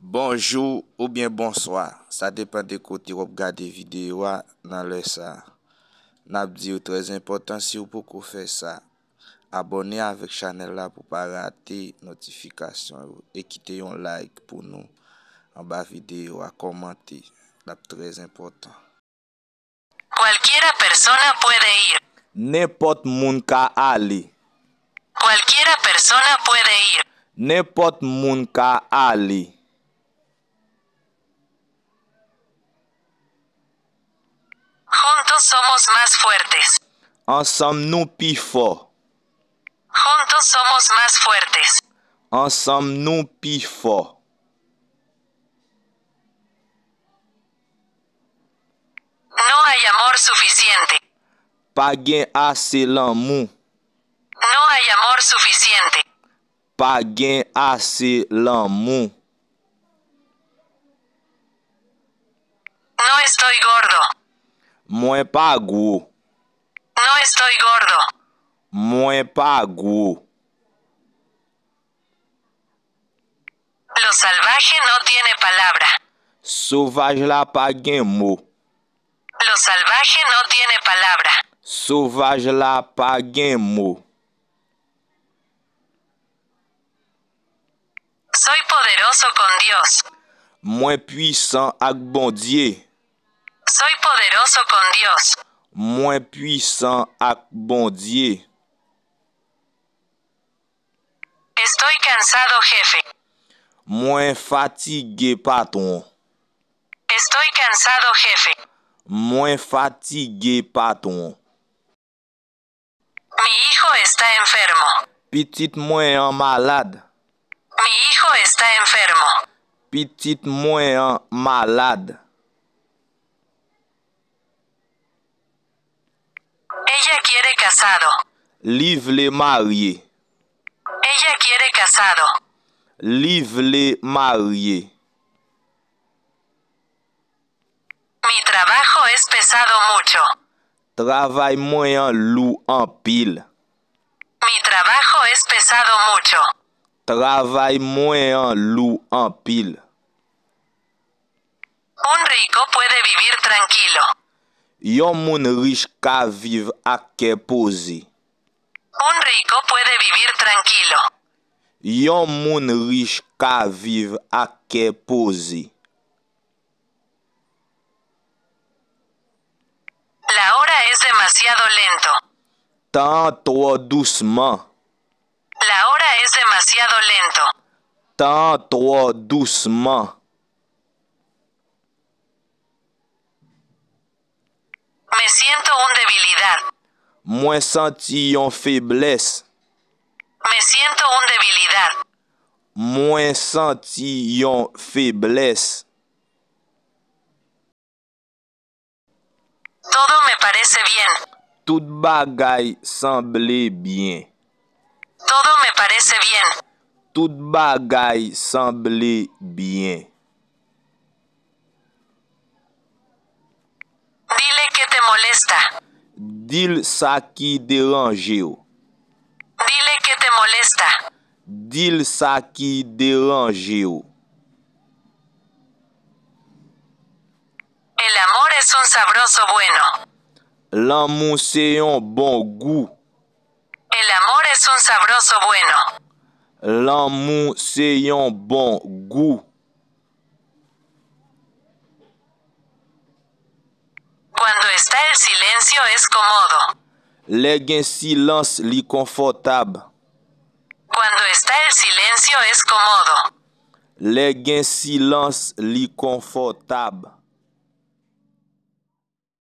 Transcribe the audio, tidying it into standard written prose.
Bonjour ou bien bonsoir, ça dépend de côté vous regardez vidéo dans le ça. N'a dit très important si vous pouvez faire ça. Abonnez avec channel là pour pas rater notification et quitter un like pour nous en bas vidéo à commenter. C'est très important. Cualquiera persona puede ir. N'importe moun ka aller. Cualquiera persona puede ir. N'importe moun ka aller. Juntos somos más fuertes. Ensemble nous pi fort. Juntos somos más fuertes. Ensemble nous pi fort. No hay amor suficiente. Pa gen assez l'amour. No hay amor suficiente. Pa gen assez l'amour. No estoy gordo. Mwen pa gros. No estoy gordo. Mwen pa gros. Lo salvaje no tiene palabra. Sauvage la pa gen mot. Lo salvaje no tiene palabra. Sauvage la pa gen mot. Soy poderoso con Dios. Mwen puissant ak bon Dieu. Soy poderoso con Dios. Mwen puissant ak bon Dieu. Estoy cansado, jefe. Mwen fatigué patron. Estoy cansado, jefe. Mwen fatigué patron. Mi hijo está enfermo. Petit mwen an malade. Mi hijo está enfermo. Petit mwen an malade. Ella quiere casado. Li vle marié. Ella quiere casado. Li vle marié. Mi trabajo es pesado mucho. Travay mwen an lou an pile. Mi trabajo es pesado mucho. Travay mwen an lou an pile. Un rico puede vivir tranquilo. Yon moun riche ka viv ak ke posé. Un rico puede vivir tranquilo. Yon moun riche ka viv ak ke posé. La hora es demasiado lento. Tan trop doucement. La hora es demasiado lento. Tan trop doucement. Me siento un debilidad. Mwen senti yon faiblesse. Me siento un debilidad. Mwen senti yon faiblesse. Todo me parece bien. Tout bagay semble bien. Todo me parece bien. Tout bagay semble bien. Dile que te molesta. Dil sa ki dérange yo. Dile que te molesta. Dil sa ki dérange yo. El amor es un sabroso bueno. L'amour se yon bon goût. El amor es un sabroso bueno. L'amour se yon bon goût. Cuando está el silencio es cómodo. Le gen silence li confortable. Cuando está el silencio es cómodo. Le gen silence li confortable.